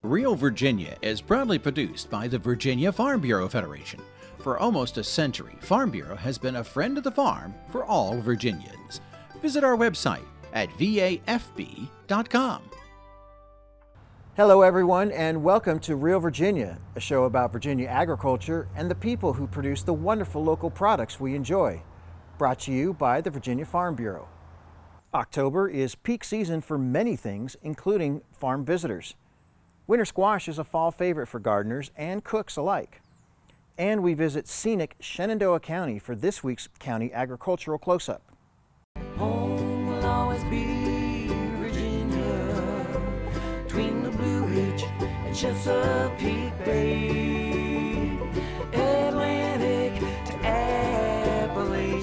Real Virginia is proudly produced by the Virginia Farm Bureau Federation. For almost a century, Farm Bureau has been a friend of the farm for all Virginians. Visit our website at vafb.com. Hello everyone, and welcome to Real Virginia, a show about Virginia agriculture and the people who produce the wonderful local products we enjoy. Brought to you by the Virginia Farm Bureau. October is peak season for many things, including farm visitors. Winter squash is a fall favorite for gardeners and cooks alike. And we visit scenic Shenandoah County for this week's County Agricultural Close-Up. Home will always be Virginia, between the Blue Ridge and Chesapeake Bay, Atlantic to Appalachia,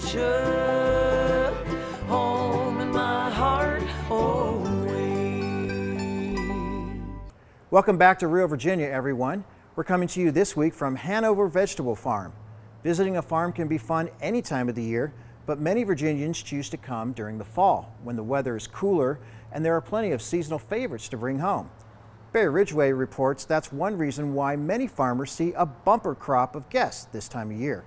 home in my heart always. Welcome back to Real Virginia, everyone. We're coming to you this week from Hanover Vegetable Farm. Visiting a farm can be fun any time of the year, but many Virginians choose to come during the fall when the weather is cooler and there are plenty of seasonal favorites to bring home. Barry Ridgway reports that's one reason why many farmers see a bumper crop of guests this time of year.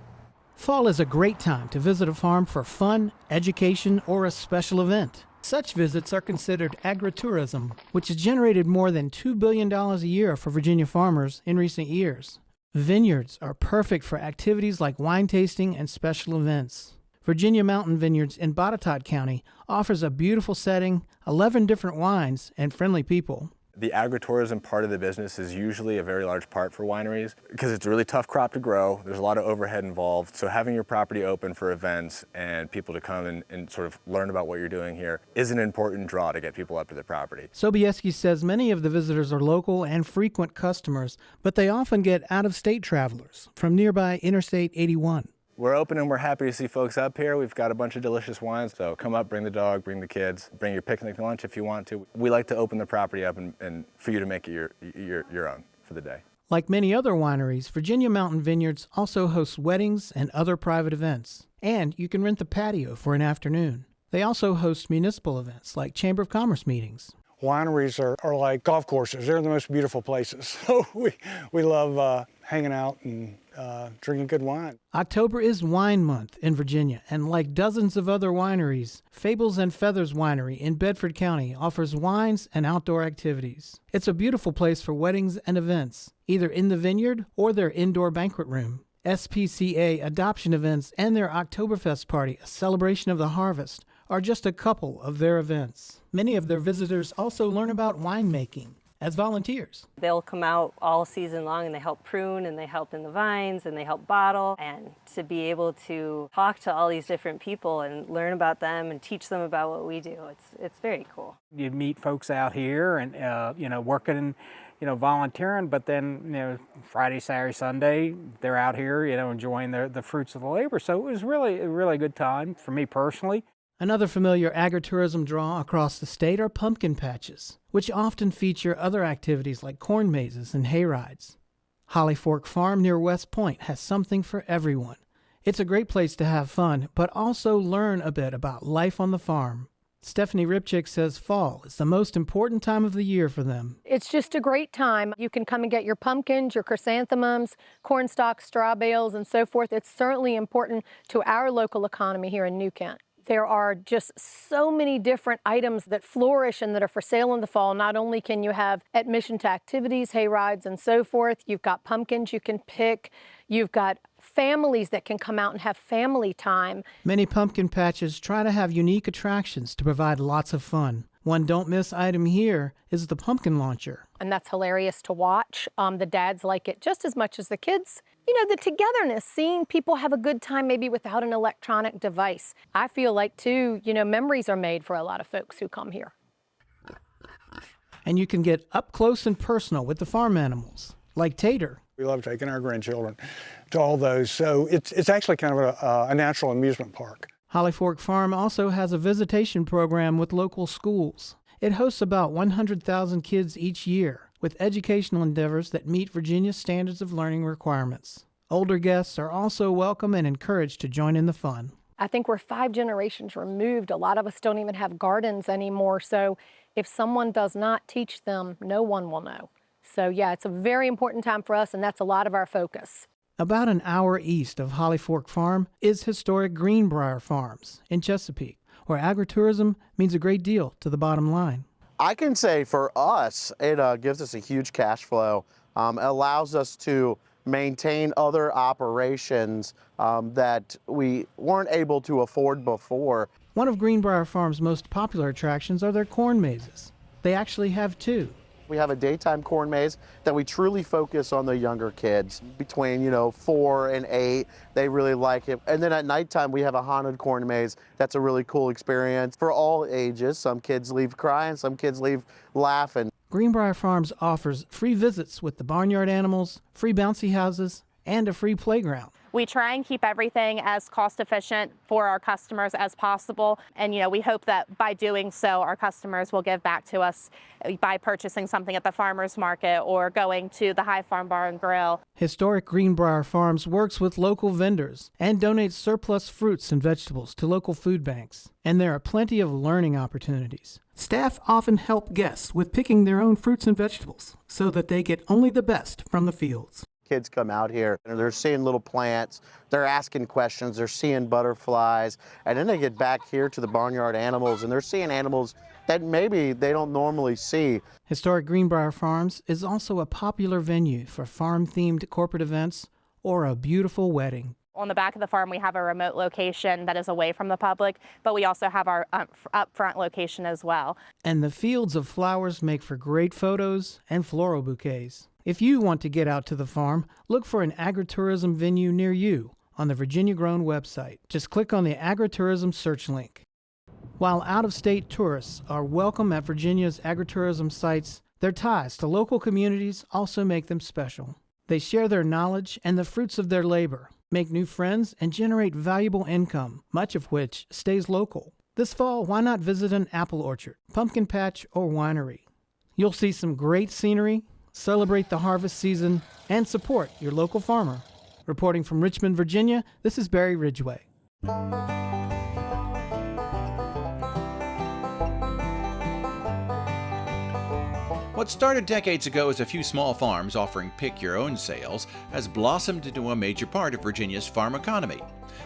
Fall is a great time to visit a farm for fun, education, or a special event. Such visits are considered agritourism, which has generated more than $2 billion a year for Virginia farmers in recent years. Vineyards are perfect for activities like wine tasting and special events. Virginia Mountain Vineyards in Botetourt County offers a beautiful setting, 11 different wines, and friendly people. The agritourism part of the business is usually a very large part for wineries because it's a really tough crop to grow. There's a lot of overhead involved. So having your property open for events and people to come and sort of learn about what you're doing here is an important draw to get people up to the property. Sobieski says many of the visitors are local and frequent customers, but they often get out-of-state travelers from nearby Interstate 81. We're open and we're happy to see folks up here. We've got a bunch of delicious wines, so come up, bring the dog, bring the kids, bring your picnic lunch if you want to. We like to open the property up and for you to make it your own for the day. Like many other wineries, Virginia Mountain Vineyards also hosts weddings and other private events. And you can rent the patio for an afternoon. They also host municipal events like Chamber of Commerce meetings. Wineries are like golf courses. They're the most beautiful places. So we love hanging out and drinking good wine. October is wine month in Virginia, and like dozens of other wineries, Fables and Feathers Winery in Bedford County offers wines and outdoor activities. It's a beautiful place for weddings and events, either in the vineyard or their indoor banquet room. SPCA adoption events and their Oktoberfest party, a celebration of the harvest, are just a couple of their events. Many of their visitors also learn about winemaking as volunteers. They'll come out all season long and they help prune and they help in the vines and they help bottle. And to be able to talk to all these different people and learn about them and teach them about what we do, it's very cool. You meet folks out here and working, volunteering, but then Friday, Saturday, Sunday they're out here enjoying the fruits of the labor. So it was really a really good time for me personally. Another familiar agritourism draw across the state are pumpkin patches, which often feature other activities like corn mazes and hay rides. Holly Fork Farm near West Point has something for everyone. It's a great place to have fun, but also learn a bit about life on the farm. Stephanie Ripchick says fall is the most important time of the year for them. It's just a great time. You can come and get your pumpkins, your chrysanthemums, corn stalks, straw bales, and so forth. It's certainly important to our local economy here in New Kent. There are just so many different items that flourish and that are for sale in the fall. Not only can you have admission to activities, hay rides, and so forth, you've got pumpkins you can pick, you've got families that can come out and have family time. Many pumpkin patches try to have unique attractions to provide lots of fun. One don't miss item here is the pumpkin launcher. And that's hilarious to watch. The dads like it just as much as the kids. The togetherness, seeing people have a good time maybe without an electronic device. I feel like too, memories are made for a lot of folks who come here. And you can get up close and personal with the farm animals, like Tater. We love taking our grandchildren to all those. So it's actually kind of a natural amusement park. Holly Fork Farm also has a visitation program with local schools. It hosts about 100,000 kids each year with educational endeavors that meet Virginia's standards of learning requirements. Older guests are also welcome and encouraged to join in the fun. I think we're 5 generations removed. A lot of us don't even have gardens anymore, so if someone does not teach them, no one will know. So yeah, it's a very important time for us, and that's a lot of our focus. About an hour east of Holly Fork Farm is historic Greenbrier Farms in Chesapeake, where agritourism means a great deal to the bottom line. I can say for us, it gives us a huge cash flow. Allows us to maintain other operations that we weren't able to afford before. One of Greenbrier Farm's most popular attractions are their corn mazes. They actually have two. We have a daytime corn maze that we truly focus on the younger kids between 4 and 8. They really like it. And then at nighttime we have a haunted corn maze. That's a really cool experience for all ages. Some kids leave crying, some kids leave laughing. Greenbrier Farms offers free visits with the barnyard animals, free bouncy houses, and a free playground. We try and keep everything as cost efficient for our customers as possible. And we hope that by doing so, our customers will give back to us by purchasing something at the farmer's market or going to the High Farm Bar and Grill. Historic Greenbrier Farms works with local vendors and donates surplus fruits and vegetables to local food banks. And there are plenty of learning opportunities. Staff often help guests with picking their own fruits and vegetables so that they get only the best from the fields. Kids come out here and they're seeing little plants, they're asking questions, they're seeing butterflies, and then they get back here to the barnyard animals and they're seeing animals that maybe they don't normally see. Historic Greenbrier Farms is also a popular venue for farm-themed corporate events or a beautiful wedding. On the back of the farm, we have a remote location that is away from the public, but we also have our up-front location as well. And the fields of flowers make for great photos and floral bouquets. If you want to get out to the farm, look for an agritourism venue near you on the Virginia Grown website. Just click on the agritourism search link. While out-of-state tourists are welcome at Virginia's agritourism sites, their ties to local communities also make them special. They share their knowledge and the fruits of their labor, make new friends, and generate valuable income, much of which stays local. This fall, why not visit an apple orchard, pumpkin patch, or winery? You'll see some great scenery, celebrate the harvest season, and support your local farmer. Reporting from Richmond, Virginia, this is Barry Ridgway. What started decades ago as a few small farms offering pick-your-own sales has blossomed into a major part of Virginia's farm economy.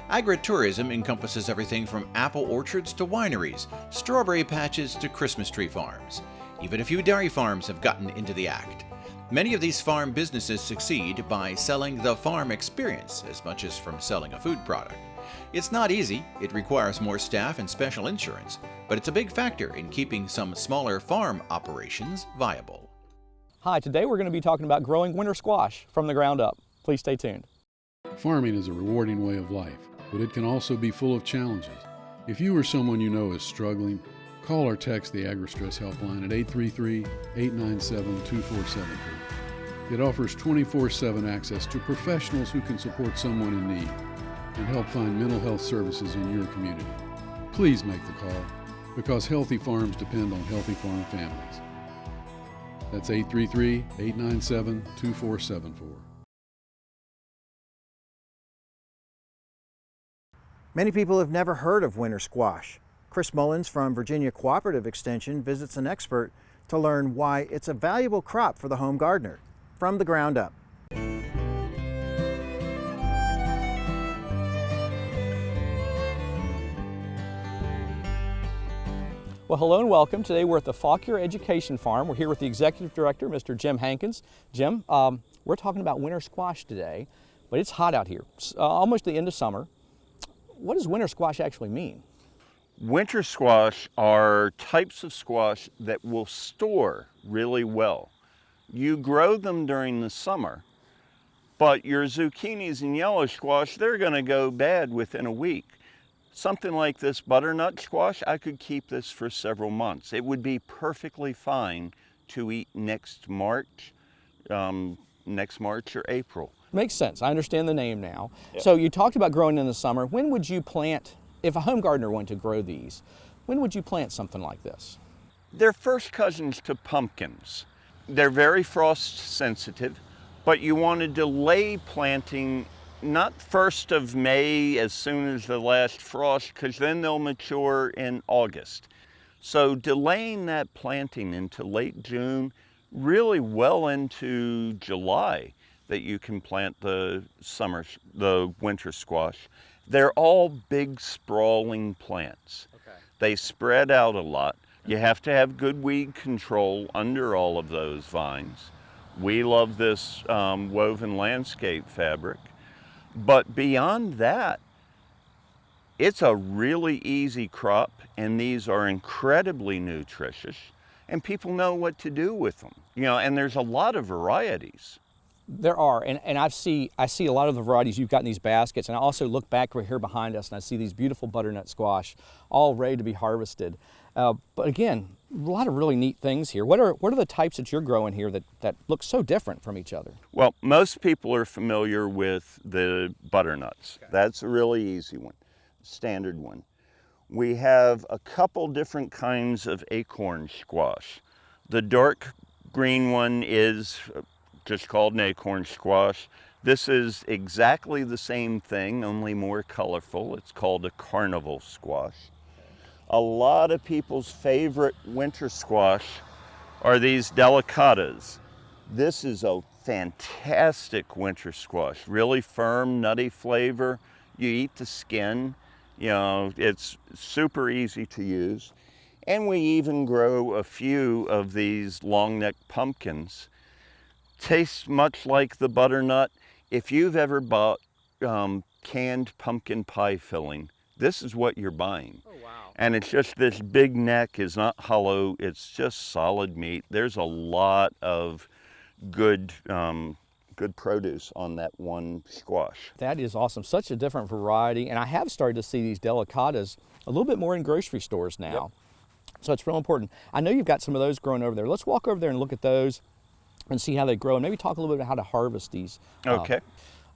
Agritourism encompasses everything from apple orchards to wineries, strawberry patches to Christmas tree farms. Even a few dairy farms have gotten into the act. Many of these farm businesses succeed by selling the farm experience as much as from selling a food product. It's not easy, it requires more staff and special insurance, but it's a big factor in keeping some smaller farm operations viable. Hi, today we're going to be talking about growing winter squash from the ground up. Please stay tuned. Farming is a rewarding way of life, but it can also be full of challenges. If you or someone you know is struggling, call or text the AgriStress helpline at 833-897-2473. It offers 24/7 access to professionals who can support someone in need and help find mental health services in your community. Please make the call, because healthy farms depend on healthy farm families. That's 833-897-2474. Many people have never heard of winter squash. Chris Mullins from Virginia Cooperative Extension visits an expert to learn why it's a valuable crop for the home gardener, from the ground up. Well, hello and welcome. Today we're at the Fauquier Education Farm. We're here with the Executive Director, Mr. Jim Hankins. Jim, we're talking about winter squash today, but it's hot out here. It's almost the end of summer. What does winter squash actually mean? Winter squash are types of squash that will store really well. You grow them during the summer, but your zucchinis and yellow squash, they're going to go bad within a week. Something like this butternut squash, I could keep this for several months. It would be perfectly fine to eat next March or April. Makes sense. I understand the name now. Yep. So you talked about growing in the summer. When would you plant, if a home gardener wanted to grow these, when would you plant something like this? They're first cousins to pumpkins. They're very frost sensitive, but you want to delay planting not 1st of May as soon as the last frost, because then they'll mature in August. So delaying that planting into late June, really well into July that you can plant the winter squash. They're all big sprawling plants. Okay. They spread out a lot. You have to have good weed control under all of those vines. We love this woven landscape fabric. But beyond that, it's a really easy crop, and these are incredibly nutritious, and people know what to do with them. And there's a lot of varieties. There are, and I see a lot of the varieties you've got in these baskets, and I also look back right here behind us and I see these beautiful butternut squash all ready to be harvested. But again, a lot of really neat things here. What are the types that you're growing here that look so different from each other? Well, most people are familiar with the butternuts. Okay. That's a really easy one, standard one. We have a couple different kinds of acorn squash. The dark green one is just called an acorn squash. This is exactly the same thing, only more colorful. It's called a carnival squash. A lot of people's favorite winter squash are these delicatas. This is a fantastic winter squash, really firm, nutty flavor. You eat the skin, it's super easy to use. And we even grow a few of these long-necked pumpkins. Tastes much like the butternut. If you've ever bought canned pumpkin pie filling, this is what you're buying. Oh, wow. And it's just this big neck is not hollow, it's just solid meat. There's a lot of good produce on that one squash. That is awesome. Such a different variety, and I have started to see these delicatas a little bit more in grocery stores now. Yep. So it's real important. I know you've got some of those growing over there. Let's walk over there and look at those and see how they grow, and maybe talk a little bit about how to harvest these. Okay.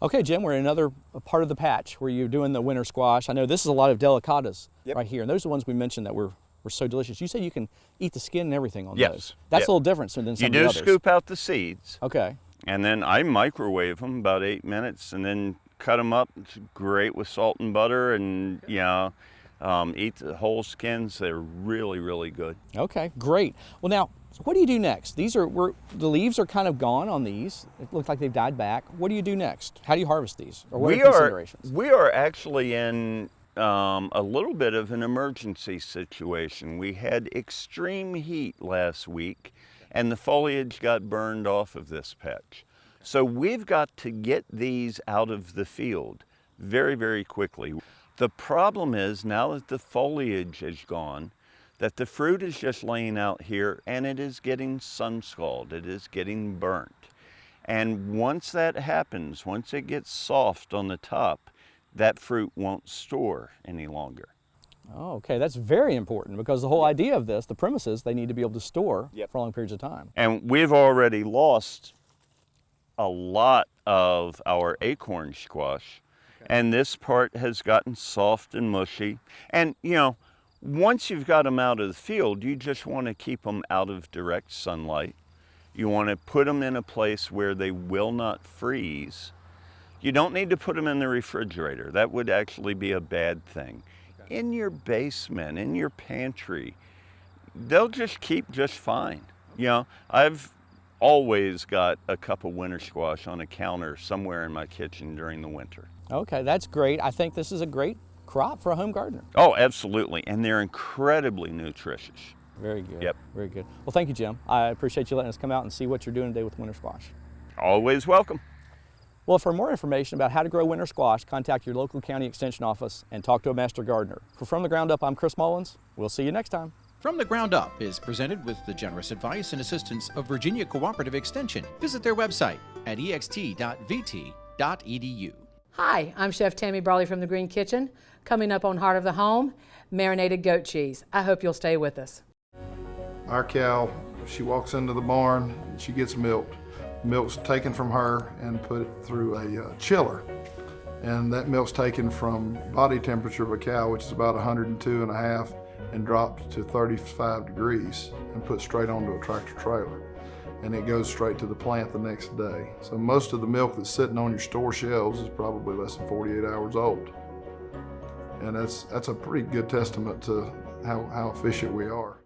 Okay, Jim, we're in another part of the patch where you're doing the winter squash. I know this is a lot of delicatas right here, and those are the ones we mentioned that were so delicious. You said you can eat the skin and everything on those. That's a little different than some of the others. You do scoop out the seeds. Okay. And then I microwave them about 8 minutes and then cut them up. It's great with salt and butter, and eat the whole skins. They're really, really good. Okay, great. Well, now, what do you do next? The leaves are kind of gone on these. It looks like they've died back. What do you do next? How do you harvest these? Or what are considerations? We are actually in a little bit of an emergency situation. We had extreme heat last week, and the foliage got burned off of this patch. So we've got to get these out of the field very, very quickly. The problem is, now that the foliage is gone, that the fruit is just laying out here and it is getting sun scalded, it is getting burnt. And once that happens, once it gets soft on the top, that fruit won't store any longer. Oh, okay, that's very important, because the whole idea of this, the premise is they need to be able to store for long periods of time. And we've already lost a lot of our acorn squash, and this part has gotten soft and mushy. And once you've got them out of the field, you just want to keep them out of direct sunlight. You want to put them in a place where they will not freeze. You don't need to put them in the refrigerator. That would actually be a bad thing. In your basement, in your pantry, they'll just keep just fine. I've always got a cup of winter squash on a counter somewhere in my kitchen during the winter. Okay, that's great. I think this is a great crop for a home gardener. Oh, absolutely. And they're incredibly nutritious. Very good. Yep. Very good. Well, thank you, Jim. I appreciate you letting us come out and see what you're doing today with winter squash. Always welcome. Well, for more information about how to grow winter squash, contact your local county extension office and talk to a master gardener. For From the Ground Up, I'm Chris Mullins. We'll see you next time. From the Ground Up is presented with the generous advice and assistance of Virginia Cooperative Extension. Visit their website at ext.vt.edu. Hi, I'm Chef Tammy Brawley from the Green Kitchen. Coming up on Heart of the Home, marinated goat cheese. I hope you'll stay with us. Our cow, she walks into the barn and she gets milked. Milk's taken from her and put through a chiller. And that milk's taken from body temperature of a cow, which is about 102.5, and dropped to 35 degrees and put straight onto a tractor trailer. And it goes straight to the plant the next day. So most of the milk that's sitting on your store shelves is probably less than 48 hours old. And that's a pretty good testament to how efficient we are.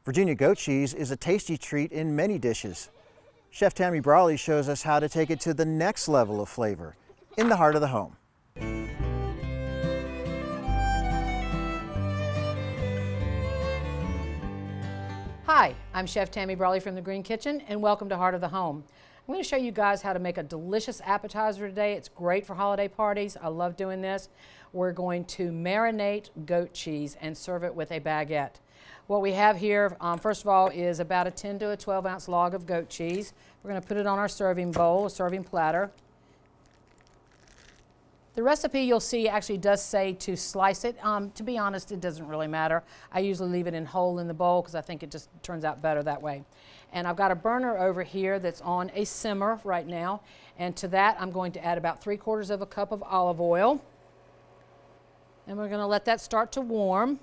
Virginia goat cheese is a tasty treat in many dishes. Chef Tammy Brawley shows us how to take it to the next level of flavor in the heart of the home. Hi, I'm Chef Tammy Brawley from the Green Kitchen, and welcome to Heart of the Home. I'm going to show you guys how to make a delicious appetizer today. It's great for holiday parties. I love doing this. We're going to marinate goat cheese and serve it with a baguette. What we have here, first of all, is about a 10 to a 12 ounce log of goat cheese. We're going to put it on our serving bowl, a serving platter. The recipe you'll see actually does say to slice it. To be honest, it doesn't really matter. I usually leave it in whole in the bowl because I think it just turns out better that way. And I've got a burner over here that's on a simmer right now. And to that, I'm going to add about 3/4 of a cup of olive oil. And we're going to let that start to warm.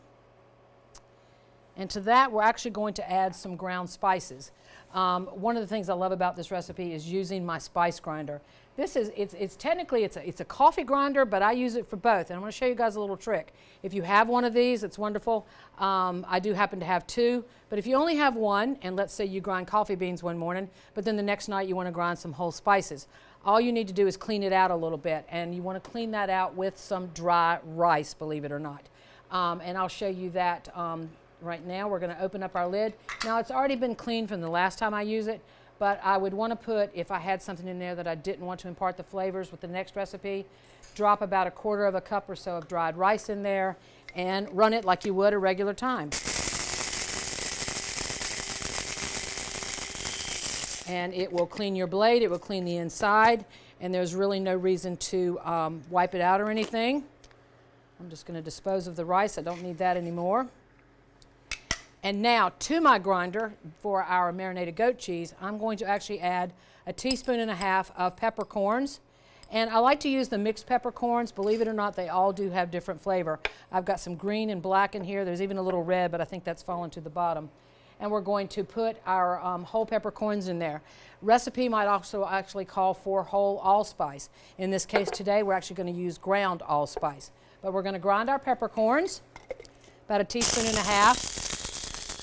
And to that, we're actually going to add some ground spices. One of the things I love about this recipe is using my spice grinder. This is, it's technically, it's a coffee grinder, but I use it for both. And I'm going to show you guys a little trick. If you have one of these, it's wonderful. I do happen to have two, but if you only have one, and let's say you grind coffee beans one morning, but then the next night you want to grind some whole spices, all you need to do is clean it out a little bit. And you want to clean that out with some dry rice, believe it or not. And I'll show you that right now. We're going to open up our lid. Now, it's already been cleaned from the last time I use it, but I would want to put, if I had something in there that I didn't want to impart the flavors with the next recipe, drop about 1/4 of a cup or so of dried rice in there and run it like you would a regular time. And it will clean your blade, it will clean the inside, and there's really no reason to wipe it out or anything. I'm just going to dispose of the rice. I don't need that anymore. And now to my grinder for our marinated goat cheese, I'm going to actually add 1.5 teaspoons of peppercorns. And I like to use the mixed peppercorns. Believe it or not, they all do have different flavor. I've got some green and black in here. There's even a little red, but I think that's fallen to the bottom. And we're going to put our whole peppercorns in there. Recipe might also actually call for whole allspice. In this case today, we're actually going to use ground allspice. But we're going to grind our peppercorns, about 1.5 teaspoons.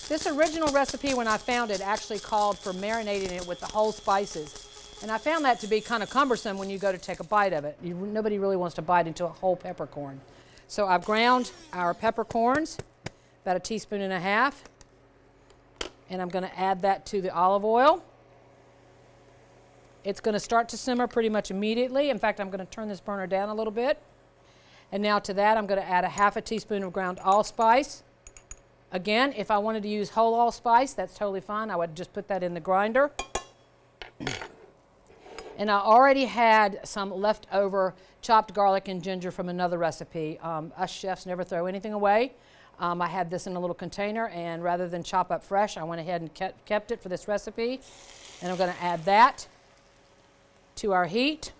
This original recipe, when I found it, actually called for marinating it with the whole spices. And I found that to be kind of cumbersome when you go to take a bite of it. Nobody really wants to bite into a whole peppercorn. So I've ground our peppercorns, about 1.5 teaspoons. And I'm going to add that to the olive oil. It's going to start to simmer pretty much immediately. In fact, I'm going to turn this burner down a little bit. And now to that, I'm going to add 1/2 teaspoon of ground allspice. Again, if I wanted to use whole allspice, that's totally fine. I would just put that in the grinder. And I already had some leftover chopped garlic and ginger from another recipe. Us chefs never throw anything away. I had this in a little container, and rather than chop up fresh, I went ahead and kept it for this recipe. And I'm going to add that to our heat.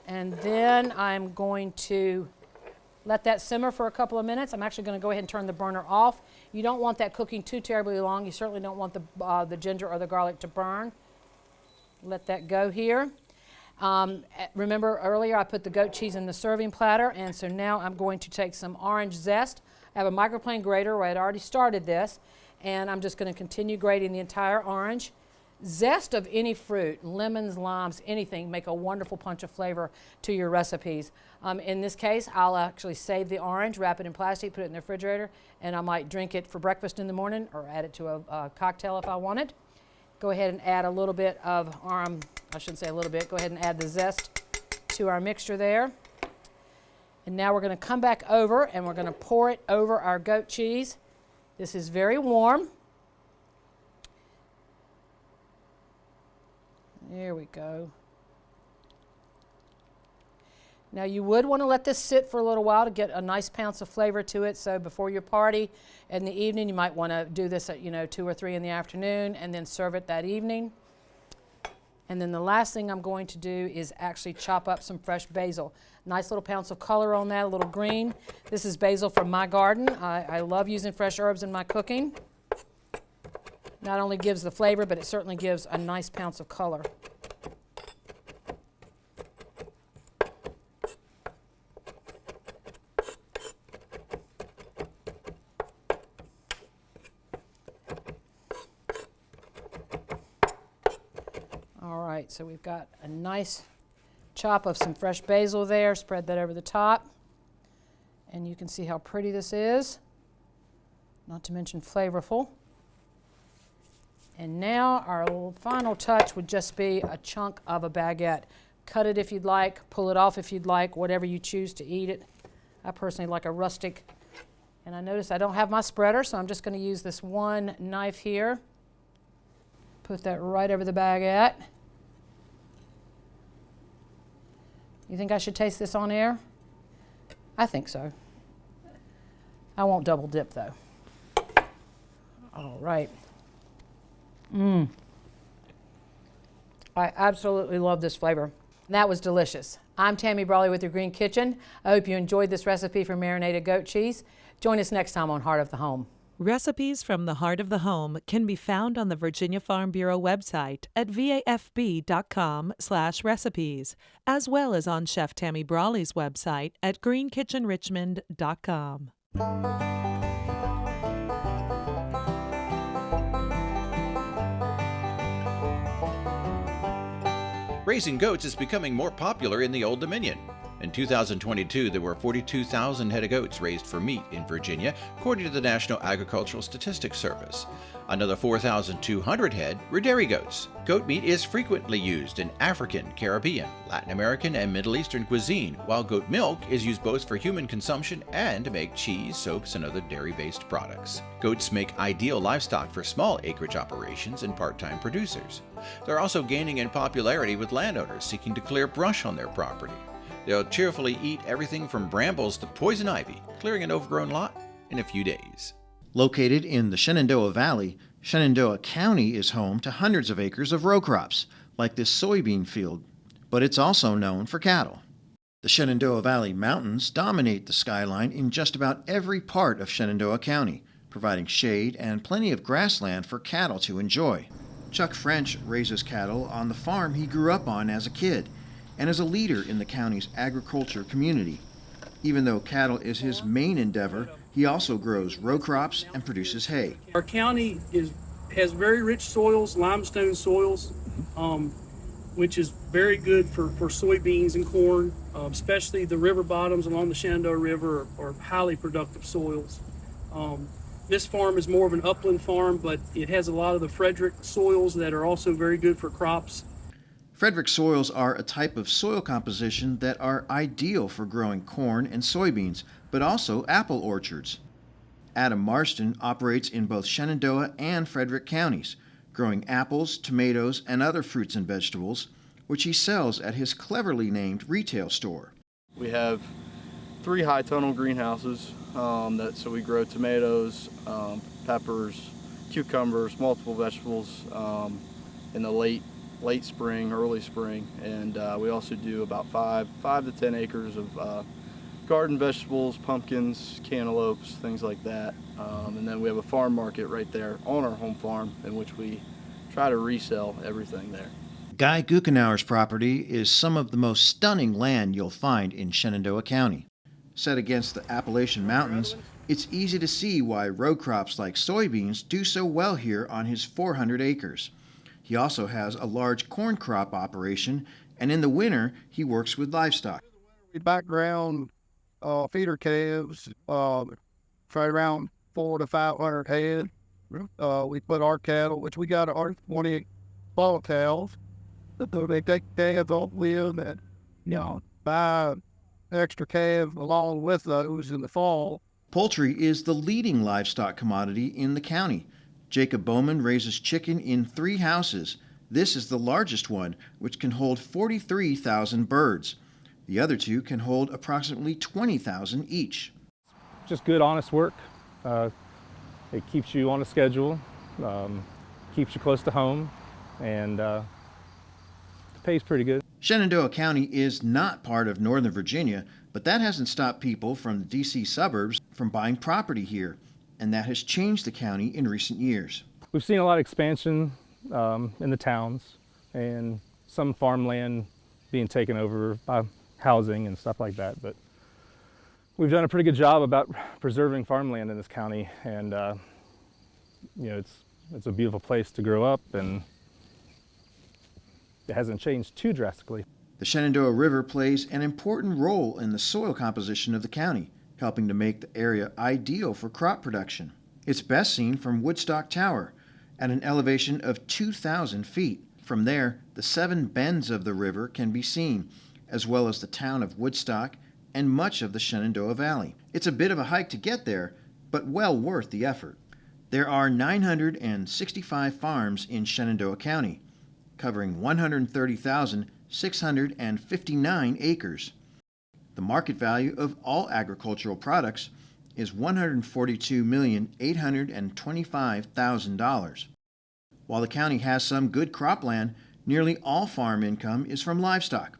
And then I'm going to let that simmer for a couple of minutes. I'm actually going to go ahead and turn the burner off. You don't want that cooking too terribly long. You certainly don't want the ginger or the garlic to burn. Let that go here. Remember earlier I put the goat cheese in the serving platter, and so now I'm going to take some orange zest. I have a microplane grater where I'd already started this, and I'm just going to continue grating the entire orange. Zest of any fruit, lemons, limes, anything, make a wonderful punch of flavor to your recipes. In this case, I'll actually save the orange, wrap it in plastic, put it in the refrigerator, and I might drink it for breakfast in the morning or add it to a cocktail if I wanted. Go ahead and add a little bit of, I shouldn't say a little bit, go ahead and add the zest to our mixture there. And now we're going to come back over and we're going to pour it over our goat cheese. This is very warm. There we go. Now you would want to let this sit for a little while to get a nice pounce of flavor to it. So before your party in the evening, you might want to do this at 2 or 3 in the afternoon and then serve it that evening. And then the last thing I'm going to do is actually chop up some fresh basil. Nice little pounce of color on that, a little green. This is basil from my garden. I love using fresh herbs in my cooking. Not only gives the flavor, but it certainly gives a nice pounce of color. right, so we've got a nice chop of some fresh basil there. Spread that over the top. And you can see how pretty this is, not to mention flavorful. And now our final touch would just be a chunk of a baguette. Cut it if you'd like, pull it off if you'd like, whatever you choose to eat it. I personally like a rustic. And I notice I don't have my spreader, so I'm just going to use this one knife here. Put that right over the baguette. You think I should taste this on air? I think so. I won't double dip though. All right. I absolutely love this flavor. That was delicious. I'm Tammy Brawley with your Green Kitchen. I hope you enjoyed this recipe for marinated goat cheese. Join us next time on Heart of the Home. Recipes from the Heart of the Home can be found on the Virginia Farm Bureau website at vafb.com/recipes, as well as on Chef Tammy Brawley's website at greenkitchenrichmond.com. Raising goats is becoming more popular in the Old Dominion. In 2022, there were 42,000 head of goats raised for meat in Virginia, according to the National Agricultural Statistics Service. Another 4,200 head were dairy goats. Goat meat is frequently used in African, Caribbean, Latin American, and Middle Eastern cuisine, while goat milk is used both for human consumption and to make cheese, soaps, and other dairy-based products. Goats make ideal livestock for small acreage operations and part-time producers. They're also gaining in popularity with landowners seeking to clear brush on their property. They'll cheerfully eat everything from brambles to poison ivy, clearing an overgrown lot in a few days. Located in the Shenandoah Valley, Shenandoah County is home to hundreds of acres of row crops, like this soybean field, but it's also known for cattle. The Shenandoah Valley Mountains dominate the skyline in just about every part of Shenandoah County, providing shade and plenty of grassland for cattle to enjoy. Chuck French raises cattle on the farm he grew up on as a kid, and is a leader in the county's agriculture community. Even though cattle is his main endeavor, he also grows row crops and produces hay. Our county has very rich soils, limestone soils, which is very good for soybeans and corn, especially the river bottoms along the Shenandoah River are highly productive soils. This farm is more of an upland farm, but it has a lot of the Frederick soils that are also very good for crops. Frederick soils are a type of soil composition that are ideal for growing corn and soybeans, but also apple orchards. Adam Marston operates in both Shenandoah and Frederick counties, growing apples, tomatoes, and other fruits and vegetables, which he sells at his cleverly named retail store. We have 3 high tunnel greenhouses, so we grow tomatoes, peppers, cucumbers, multiple vegetables in the late spring, early spring, and we also do about 5 to 10 acres of garden vegetables, pumpkins, cantaloupes, things like that. And then we have a farm market right there on our home farm in which we try to resell everything there. Guy Guckenauer's property is some of the most stunning land you'll find in Shenandoah County. Set against the Appalachian Mountains, it's easy to see why row crops like soybeans do so well here on his 400 acres. He also has a large corn crop operation, and in the winter, he works with livestock. Background feeder calves, right around 400 to 500 head. We put our cattle, which we got our 20 fall cows. So they take calves off with and, buy extra calves along with those in the fall. Poultry is the leading livestock commodity in the county. Jacob Bowman raises chicken in 3 houses. This is the largest one, which can hold 43,000 birds. The other 2 can hold approximately 20,000 each. Just good, honest work. It keeps you on a schedule, keeps you close to home, and it pays pretty good. Shenandoah County is not part of Northern Virginia, but that hasn't stopped people from the D.C. suburbs from buying property here, and that has changed the county in recent years. We've seen a lot of expansion in the towns and some farmland being taken over by housing and stuff like that, but we've done a pretty good job about preserving farmland in this county, and it's a beautiful place to grow up, and it hasn't changed too drastically. The Shenandoah River plays an important role in the soil composition of the county, helping to make the area ideal for crop production. It's best seen from Woodstock Tower at an elevation of 2,000 feet. From there, the 7 bends of the river can be seen, as well as the town of Woodstock and much of the Shenandoah Valley. It's a bit of a hike to get there, but well worth the effort. There are 965 farms in Shenandoah County, covering 130,659 acres. The market value of all agricultural products is $142,825,000. While the county has some good cropland, nearly all farm income is from livestock,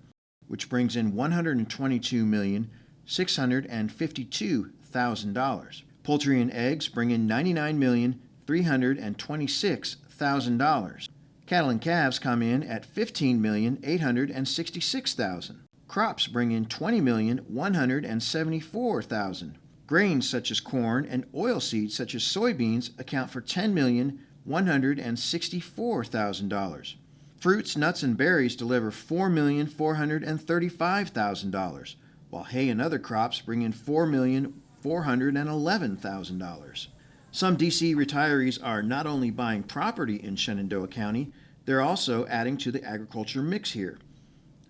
which brings in $122,652,000. Poultry and eggs bring in $99,326,000. Cattle and calves come in at $15,866,000. Crops bring in $20,174,000. Grains such as corn and oilseeds such as soybeans account for $10,164,000. Fruits, nuts, and berries deliver $4,435,000, while hay and other crops bring in $4,411,000. Some DC retirees are not only buying property in Shenandoah County, they're also adding to the agriculture mix here.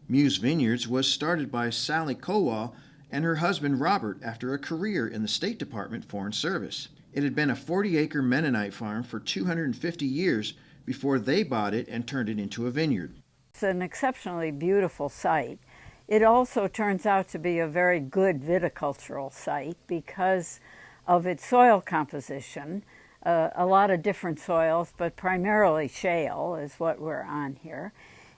Muse Vineyards was started by Sally Kowal and her husband Robert after a career in the State Department Foreign Service. It had been a 40-acre Mennonite farm for 250 years before they bought it and turned it into a vineyard. It's an exceptionally beautiful site. It also turns out to be a very good viticultural site because of its soil composition. A lot of different soils, but primarily shale is what we're on here.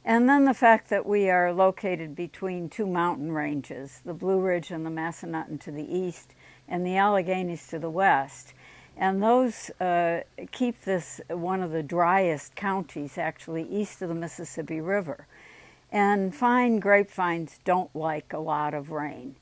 And then the fact that we are located between 2 mountain ranges, the Blue Ridge and the Massanutten to the east, and the Alleghenies to the west. And those keep this one of the driest counties, actually, east of the Mississippi River. And fine grapevines don't like a lot of rain.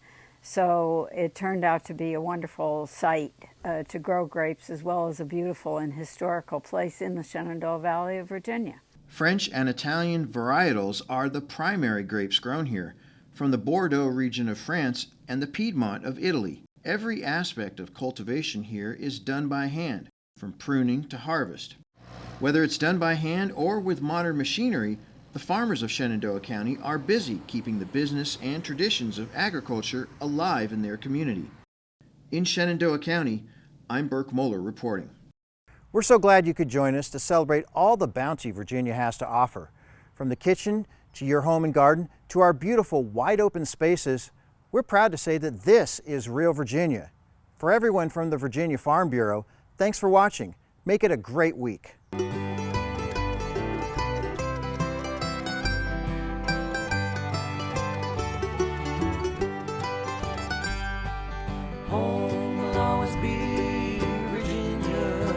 So it turned out to be a wonderful site to grow grapes, as well as a beautiful and historical place in the Shenandoah Valley of Virginia. French and Italian varietals are the primary grapes grown here, from the Bordeaux region of France and the Piedmont of Italy. Every aspect of cultivation here is done by hand, from pruning to harvest. Whether it's done by hand or with modern machinery, the farmers of Shenandoah County are busy keeping the business and traditions of agriculture alive in their community. In Shenandoah County, I'm Burke Moeller reporting. We're so glad you could join us to celebrate all the bounty Virginia has to offer. From the kitchen to your home and garden to our beautiful wide open spaces, we're proud to say that this is Real Virginia. For everyone from the Virginia Farm Bureau, thanks for watching. Make it a great week. Home will always be Virginia,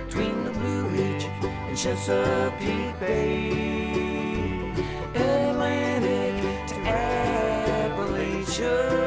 between the Blue Ridge and Chesapeake Bay, Atlantic to Appalachia.